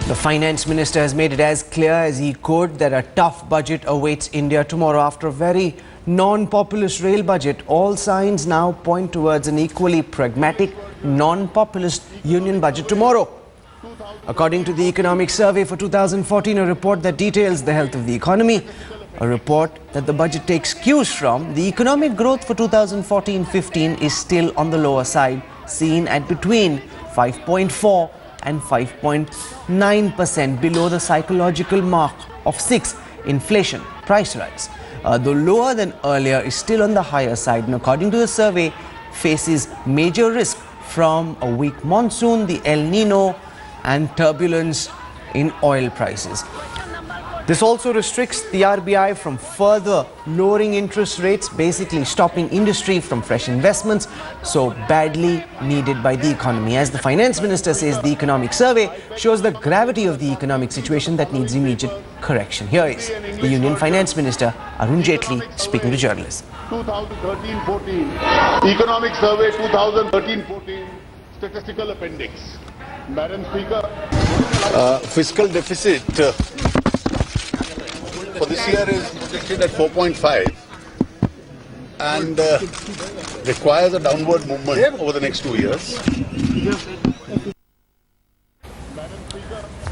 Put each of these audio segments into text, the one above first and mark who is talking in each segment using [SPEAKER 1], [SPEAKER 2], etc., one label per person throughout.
[SPEAKER 1] The finance minister has made it as clear as he could that a tough budget awaits India tomorrow after a very non-populist rail budget. All signs now point towards an equally pragmatic, non-populist union budget tomorrow. According to the Economic Survey for 2014, a report that details the health of the economy, a report that the budget takes cues from, the economic growth for 2014-15 is still on the lower side, seen at between 5.4 and 5.9%, below the psychological mark of 6 inflation price rise. Though lower than earlier, is still on the higher side, and according to the survey, faces major risk from a weak monsoon, the El Nino, and turbulence in oil prices. This also restricts the RBI from further lowering interest rates, basically stopping industry from fresh investments, so badly needed by the economy. As the finance minister says, the economic survey shows the gravity of the economic situation that needs immediate correction. Here is the Union Finance Minister, Arun Jaitley, speaking to journalists.
[SPEAKER 2] 2013-14, Economic Survey 2013-14, Statistical Appendix. Madam Speaker.
[SPEAKER 3] Fiscal deficit for this year is projected at 4.5 and requires a downward movement over the next 2 years.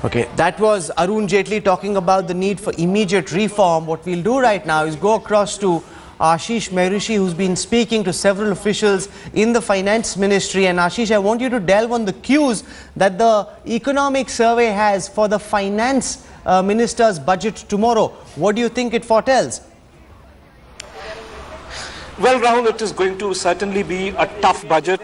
[SPEAKER 1] Okay, that was Arun Jaitley talking about the need for immediate reform. What we'll do right now is go across to Ashish Mehrishi, who's been speaking to several officials in the finance ministry. And Ashish, I want you to delve on the cues that the economic survey has for the finance minister's budget tomorrow. What do you think it foretells?
[SPEAKER 4] Well, Rahul, it is going to certainly be a tough budget.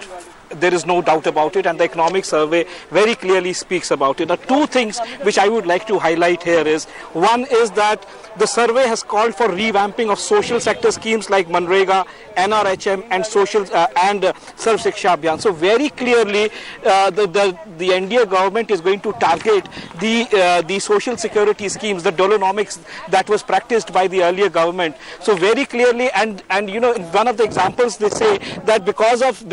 [SPEAKER 4] There is no doubt about it, and the economic survey very clearly speaks about it. The two things which I would like to highlight here is, one is that the survey has called for revamping of social sector schemes like Manrega, NRHM and social and Sarv Shiksha Abhiyan. So very clearly the NDA government is going to target the social security schemes, the dolonomics that was practiced by the earlier government. So very clearly, and you know, in one of the examples they say that because of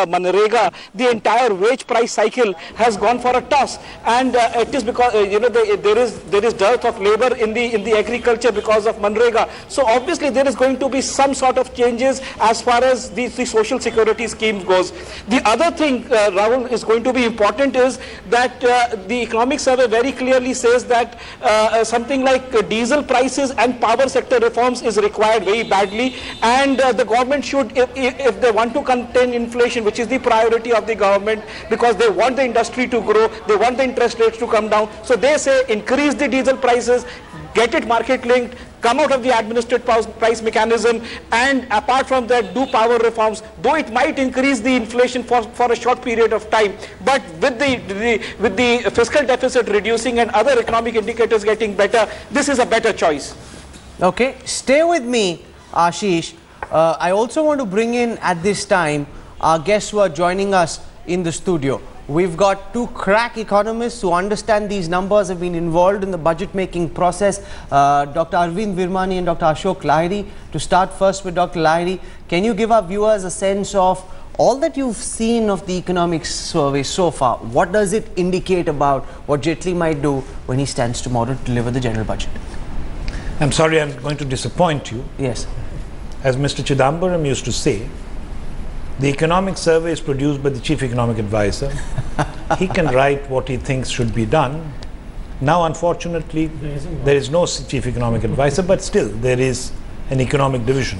[SPEAKER 4] Manrega, the entire wage price cycle has gone for a toss, and it is because you know, there is dearth of labor in the agriculture because of Manrega. So obviously there is going to be some sort of changes as far as the social security scheme goes. The other thing, Rahul, is going to be important is that the economic survey very clearly says that something like diesel prices and power sector reforms is required very badly, and the government should, if they want to contain inflation, which is the priority of the government, because they want the industry to grow, they want the interest rates to come down. So they say increase the diesel prices, get it market linked, come out of the administered price mechanism, and apart from that, do power reforms, though it might increase the inflation for a short period of time. But with the fiscal deficit reducing and other economic indicators getting better, this is a better choice.
[SPEAKER 1] Okay, stay with me, Ashish. I also want to bring in at this time our guests who are joining us in the studio. We've got two crack economists who understand these numbers, have been involved in the budget making process, Dr. Arvind Virmani and Dr. Ashok Lahiri. To start first with Dr. Lahiri, can you give our viewers a sense of all that you've seen of the economic survey so far? What does it indicate about what Jaitley might do when he stands tomorrow to deliver the general budget?
[SPEAKER 5] I'm sorry, I'm going to disappoint you.
[SPEAKER 1] Yes.
[SPEAKER 5] As Mr. Chidambaram used to say, the economic survey is produced by the chief economic advisor. He can write what he thinks should be done. Now, unfortunately, there is no chief economic advisor, but still there is an economic division,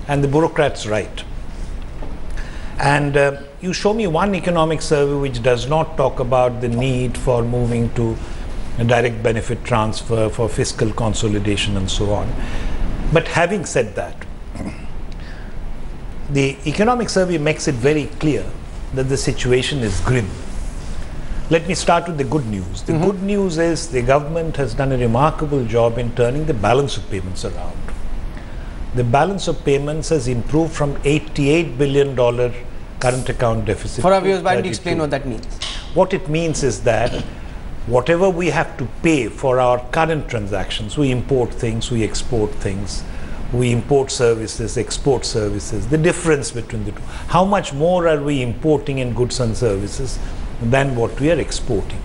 [SPEAKER 5] and the bureaucrats write. And you show me one economic survey which does not talk about the need for moving to a direct benefit transfer, for fiscal consolidation and so on. But having said that, the economic survey makes it very clear that the situation is grim. Let me start with the good news. The good news is the government has done a remarkable job in turning the balance of payments around. The balance of payments has improved from $88 billion current account deficit.
[SPEAKER 1] For our viewers, why don't you explain what that means?
[SPEAKER 5] What it means is that whatever we have to pay for our current transactions, we import things, we export things, we import services, export services, the difference between the two. How much more are we importing in goods and services than what we are exporting?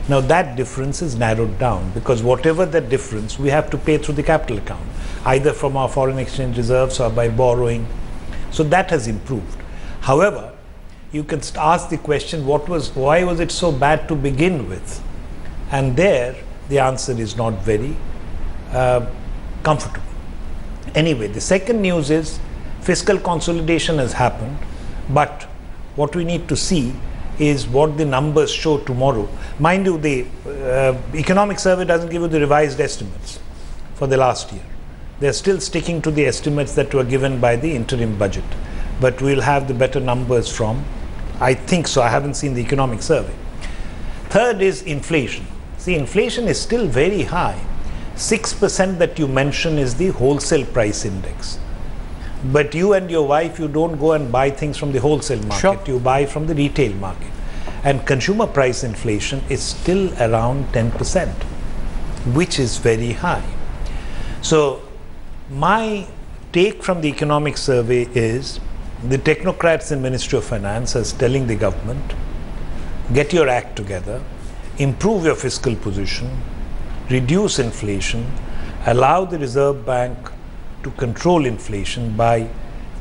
[SPEAKER 5] Now that difference is narrowed down because whatever that difference we have to pay through the capital account, either from our foreign exchange reserves or by borrowing. So that has improved. However, you can ask the question, why was it so bad to begin with? And there the answer is not very comfortable. Anyway, the second news is fiscal consolidation has happened, but what we need to see is what the numbers show tomorrow. Mind you, the economic survey doesn't give you the revised estimates for the last year. They're still sticking to the estimates that were given by the interim budget. But we'll have the better numbers from, I think so, I haven't seen the economic survey. Third is inflation. See, inflation is still very high. 6% that you mention is the wholesale price index. But you and your wife, you don't go and buy things from the wholesale market.
[SPEAKER 1] Sure.
[SPEAKER 5] You buy from the retail market. And consumer price inflation is still around 10%, which is very high. So my take from the economic survey is the technocrats in Ministry of Finance is telling the government, get your act together, improve your fiscal position, reduce inflation, allow the Reserve Bank to control inflation by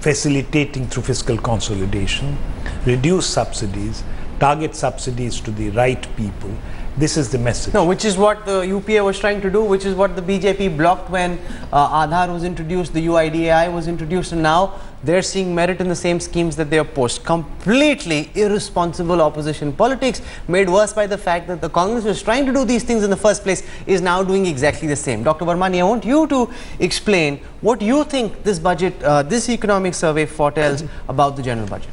[SPEAKER 5] facilitating through fiscal consolidation, reduce subsidies, target subsidies to the right people. This is the message.
[SPEAKER 1] No, which is what the UPA was trying to do, which is what the BJP blocked when Aadhaar was introduced, the UIDAI was introduced, and now they're seeing merit in the same schemes that they opposed. Completely irresponsible opposition politics, made worse by the fact that the Congress was trying to do these things in the first place, is now doing exactly the same. Dr. Varmani, I want you to explain what you think this budget, this economic survey foretells about the general budget.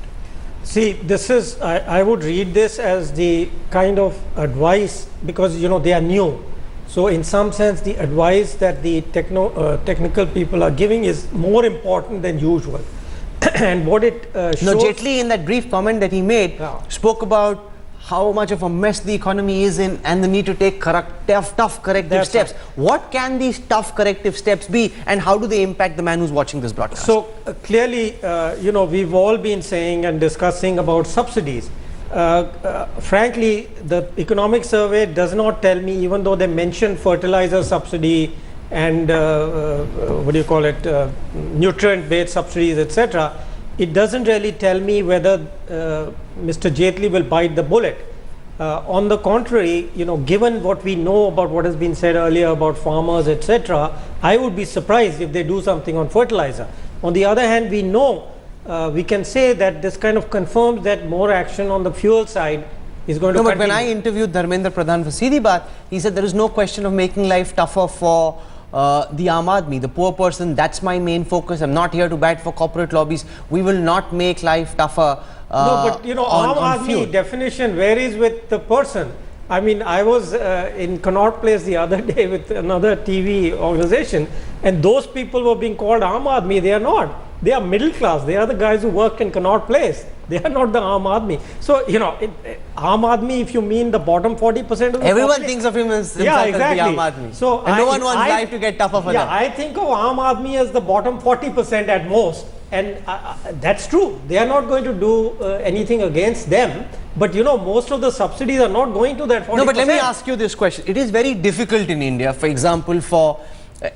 [SPEAKER 6] See, this is, I would read this as the kind of advice, because they are new. So in some sense, the advice that the technical people are giving is more important than usual. And what it shows...
[SPEAKER 1] No, Jaitley, in that brief comment that he made, spoke about how much of a mess the economy is in and the need to take tough corrective steps.
[SPEAKER 6] Right.
[SPEAKER 1] What can these tough corrective steps be, and how do they impact the man who's watching this broadcast?
[SPEAKER 6] So clearly, we've all been saying and discussing about subsidies. Frankly, the economic survey does not tell me, even though they mention fertilizer subsidy and nutrient-based subsidies, etc. It doesn't really tell me whether Mr. Jaitley will bite the bullet. On the contrary, given what we know about what has been said earlier about farmers, etc., I would be surprised if they do something on fertilizer. On the other hand, we know, we can say that this kind of confirms that more action on the fuel side is going to continue.
[SPEAKER 1] But when I interviewed Dharmendra Pradhan for Seedhi Baat, he said there is no question of making life tougher for the Aam Aadmi, the poor person. That's my main focus. I'm not here to bat for corporate lobbies. We will not make life tougher.
[SPEAKER 6] No, but Aam Aadmi definition varies with the person. I mean, I was in Connaught Place the other day with another TV organization, and those people were being called Aam Aadmi. They are not. They are middle class. They are the guys who work in Connaught Place. They are not the Aam Aadmi. So, Aam Aadmi, if you mean the bottom 40% of the
[SPEAKER 1] everyone thinks of him as himself as the Aam Aadmi.
[SPEAKER 6] So
[SPEAKER 1] and no one wants life to get tougher for them.
[SPEAKER 6] I think of Aam Aadmi as the bottom 40% at most. And that's true. They are not going to do anything against them. But most of the subsidies are not going to that 40%.
[SPEAKER 1] No, but let me ask you this question. It is very difficult in India, for example, for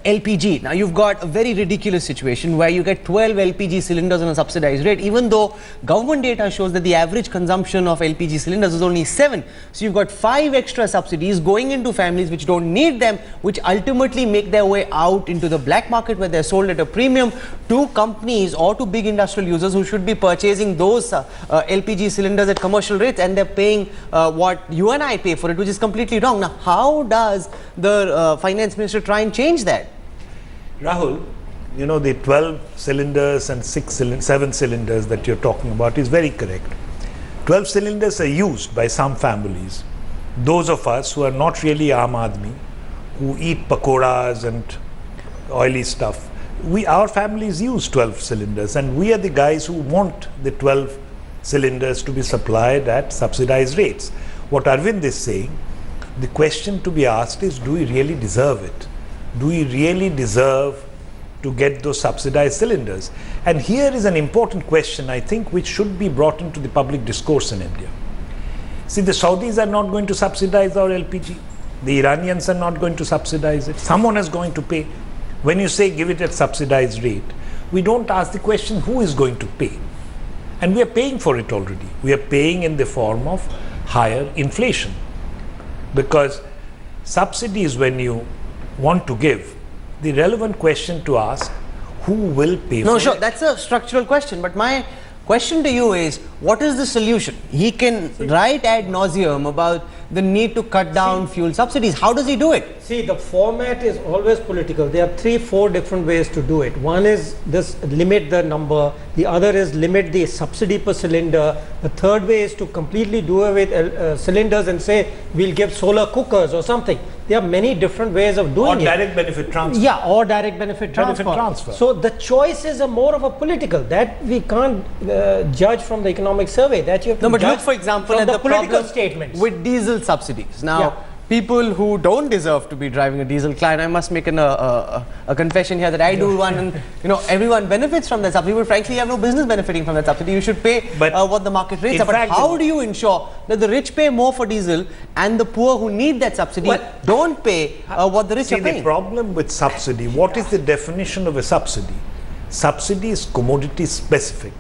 [SPEAKER 1] LPG. Now you've got a very ridiculous situation where you get 12 LPG cylinders on a subsidized rate, even though government data shows that the average consumption of LPG cylinders is only 7. So you've got 5 extra subsidies going into families which don't need them, which ultimately make their way out into the black market where they're sold at a premium to companies or to big industrial users who should be purchasing those LPG cylinders at commercial rates, and they're paying what you and I pay for it, which is completely wrong. Now how does the finance minister try and change that?
[SPEAKER 5] Rahul, the 12 cylinders and 7 cylinders that you're talking about is very correct. 12 cylinders are used by some families. Those of us who are not really Aam Aadmi, who eat pakoras and oily stuff, our families use 12 cylinders, and we are the guys who want the 12 cylinders to be supplied at subsidized rates. What Arvind is saying, the question to be asked is, do we really deserve it? Do we really deserve to get those subsidized cylinders? And here is an important question, I think, which should be brought into the public discourse in India. See, the Saudis are not going to subsidize our LPG. The Iranians are not going to subsidize it. Someone is going to pay. When you say give it at subsidized rate, we don't ask the question who is going to pay. And we are paying for it already. We are paying in the form of higher inflation. Because subsidies, when you want to give, the relevant question to ask, who will pay
[SPEAKER 1] No,
[SPEAKER 5] for
[SPEAKER 1] sure,
[SPEAKER 5] it?
[SPEAKER 1] that's a structural question. But my question to you is, what is the solution? He can write ad nauseum about the need to cut down fuel subsidies. How does he do it?
[SPEAKER 6] See, the format is always political. There are 3-4 different ways to do it. One is this, limit the number. The other is limit the subsidy per cylinder. The third way is to completely do away with cylinders and say we'll give solar cookers or something. There are many different ways of doing
[SPEAKER 5] Or
[SPEAKER 6] it.
[SPEAKER 5] direct benefit transfer.
[SPEAKER 6] Yeah, or direct benefit transfer. So the choice is a more of a political. That we can't judge from the economic survey. That you have to
[SPEAKER 1] No, but
[SPEAKER 6] judge
[SPEAKER 1] look, for example,
[SPEAKER 6] from
[SPEAKER 1] at
[SPEAKER 6] the
[SPEAKER 1] the
[SPEAKER 6] political
[SPEAKER 1] problem
[SPEAKER 6] statements.
[SPEAKER 1] with diesel subsidies. Now,
[SPEAKER 6] Yeah.
[SPEAKER 1] people who don't deserve to be driving a diesel, Klein, I must make a confession here that I do one, and everyone benefits from that subsidy. But frankly, you have no business benefiting from that subsidy. You should pay
[SPEAKER 5] But
[SPEAKER 1] what the market rates
[SPEAKER 5] in
[SPEAKER 1] are. But
[SPEAKER 5] fact,
[SPEAKER 1] how do you ensure that the rich pay more for diesel and the poor who need that subsidy don't pay what the rich
[SPEAKER 5] See,
[SPEAKER 1] are
[SPEAKER 5] the
[SPEAKER 1] paying?
[SPEAKER 5] problem with subsidy, what is the definition of a subsidy? Subsidy is commodity specific.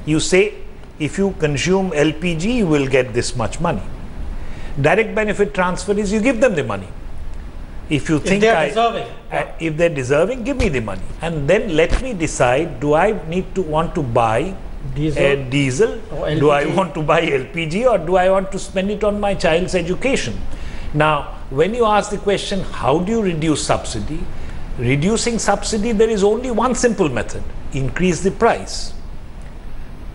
[SPEAKER 5] You say, if you consume LPG, you will get this much money. Direct benefit transfer is you give them the money. If you think
[SPEAKER 6] they're deserving.
[SPEAKER 5] if they're deserving, give me the money, and then let me decide: do I want to buy diesel?
[SPEAKER 6] Or
[SPEAKER 5] Do I
[SPEAKER 6] LPG?
[SPEAKER 5] want to buy LPG, or do I want to spend it on my child's education? Now, when you ask the question, how do you reduce subsidy? Reducing subsidy, there is only one simple method: increase the price.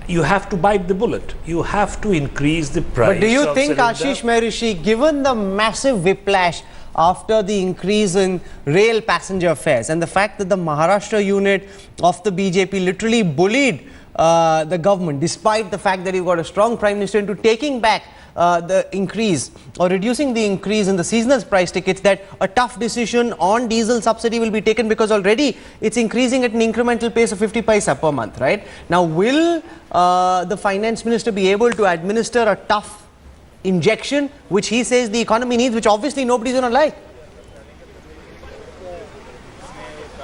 [SPEAKER 5] You have to bite the bullet. You have to increase the price.
[SPEAKER 1] But do you
[SPEAKER 5] of
[SPEAKER 1] think,
[SPEAKER 5] cylinder.
[SPEAKER 1] Ashish Maharishi, given the massive whiplash after the increase in rail passenger fares and the fact that the Maharashtra unit of the BJP literally bullied the government, despite the fact that you've got a strong Prime Minister, into taking back the increase or reducing the increase in the seasonal price tickets, that a tough decision on diesel subsidy will be taken, because already it's increasing at an incremental pace of 50 paisa per month, right? Now, will the Finance Minister be able to administer a tough injection, which he says the economy needs, which obviously nobody's going to like?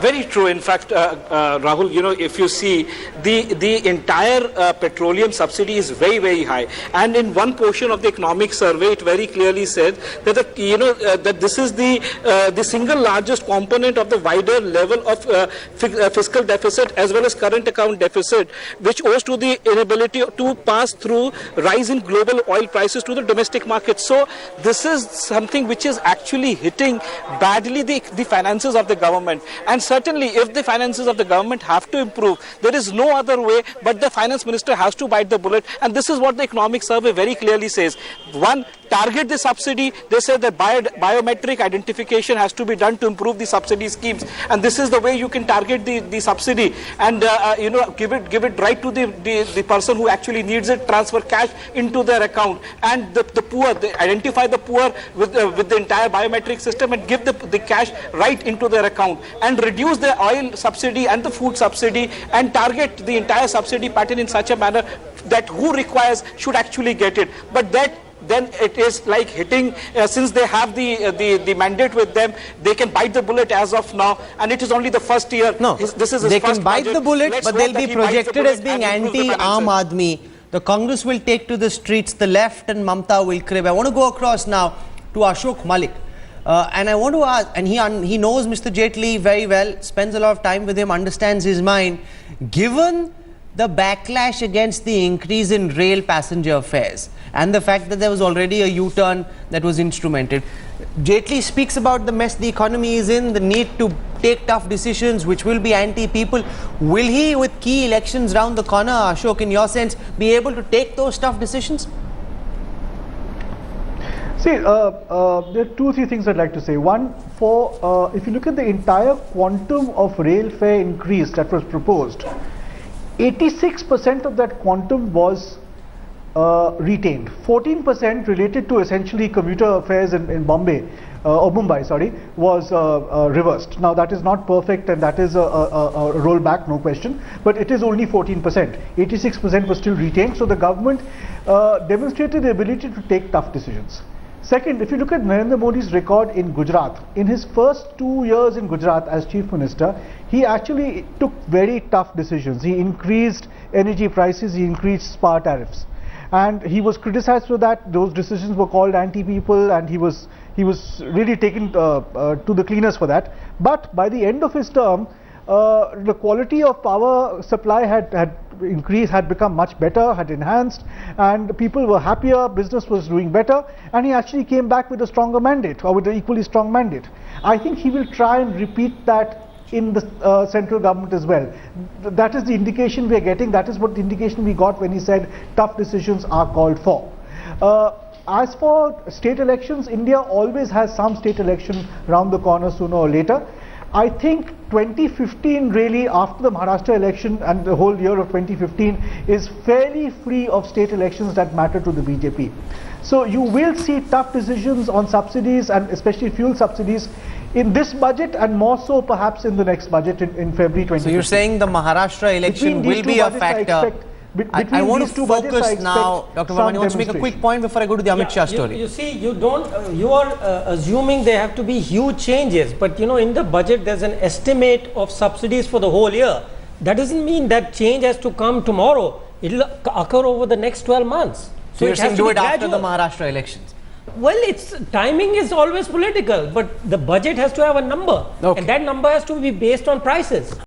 [SPEAKER 4] Very true. In fact, Rahul, if you see the entire petroleum subsidy is very, very high, and in one portion of the economic survey, it very clearly said that that this is the single largest component of the wider level of fiscal deficit as well as current account deficit, which owes to the inability to pass through rise in global oil prices to the domestic market. So this is something which is actually hitting badly the finances of the government. And certainly, if the finances of the government have to improve, there is no other way but the finance minister has to bite the bullet. And this is what the economic survey very clearly says. One, target the subsidy. They say that biometric identification has to be done to improve the subsidy schemes. And this is the way you can target the subsidy and give it right to the person who actually needs it, transfer cash into their account. And the poor, they identify the poor with the entire biometric system and give the cash right into their account, and reduce the oil subsidy and the food subsidy and target the entire subsidy pattern in such a manner that who requires should actually get it. But then it is like hitting, since they have the mandate with them, they can bite the bullet as of now, and it is only the first year.
[SPEAKER 1] No,
[SPEAKER 4] this is his
[SPEAKER 1] they
[SPEAKER 4] first
[SPEAKER 1] can bite
[SPEAKER 4] budget.
[SPEAKER 1] the bullet,
[SPEAKER 4] Let's
[SPEAKER 1] but
[SPEAKER 4] hope
[SPEAKER 1] they'll
[SPEAKER 4] that
[SPEAKER 1] be
[SPEAKER 4] he bites the
[SPEAKER 1] projected
[SPEAKER 4] bullet
[SPEAKER 1] as being
[SPEAKER 4] and improves the
[SPEAKER 1] anti-Aam
[SPEAKER 4] finances.
[SPEAKER 1] Aadmi. The Congress will take to the streets, the left and Mamta will crib. I want to go across now to Ashok Malik. And I want to ask, and he knows Mr. Jaitley very well, spends a lot of time with him, understands his mind. Given the backlash against the increase in rail passenger fares and the fact that there was already a U-turn that was instrumented, Jaitley speaks about the mess the economy is in, the need to take tough decisions which will be anti-people. Will he, with key elections round the corner, Ashok, in your sense, be able to take those tough decisions?
[SPEAKER 7] See, there are 2-3 things I'd like to say. One, if you look at the entire quantum of rail fare increase that was proposed, 86% of that quantum was retained. 14% related to essentially commuter fares in Bombay, or Mumbai, sorry, was reversed. Now that is not perfect, and that is a rollback, no question, but it is only 14%. 86% was still retained, so the government demonstrated the ability to take tough decisions. Second, if you look at Narendra Modi's record in Gujarat, in his first 2 years in Gujarat as Chief Minister, he actually took very tough decisions. He increased energy prices, he increased SPA tariffs, and he was criticized for that. Those decisions were called anti-people, and he was really taken to the cleaners for that. But by the end of his term, the quality of power supply had increased, had become much better, had enhanced, and people were happier, business was doing better, and he actually came back with a stronger mandate, or with an equally strong mandate. I think he will try and repeat that in the central government as well. That is the indication we are getting. That is what the indication we got when he said tough decisions are called for. As for state elections, India always has some state election round the corner sooner or later. I think 2015 really, after the Maharashtra election and the whole year of 2015, is fairly free of state elections that matter to the BJP. So you will see tough decisions on subsidies, and especially fuel subsidies, in this budget, and more so perhaps in the next budget in February 2015.
[SPEAKER 1] So you're saying the Maharashtra election will be a factor. I want to focus now, Dr. Varma, you want to make a quick point before I go to the Amit Shah story.
[SPEAKER 6] You see, you are assuming there have to be huge changes, but you know, in the budget there's an estimate of subsidies for the whole year. That doesn't mean that change has to come tomorrow. It will occur over the next 12 months.
[SPEAKER 1] So you're saying do it after the
[SPEAKER 6] gradual.
[SPEAKER 1] Maharashtra elections?
[SPEAKER 6] Well, timing is always political, but the budget has to have a number,
[SPEAKER 1] Okay.
[SPEAKER 6] and that number has to be based on prices.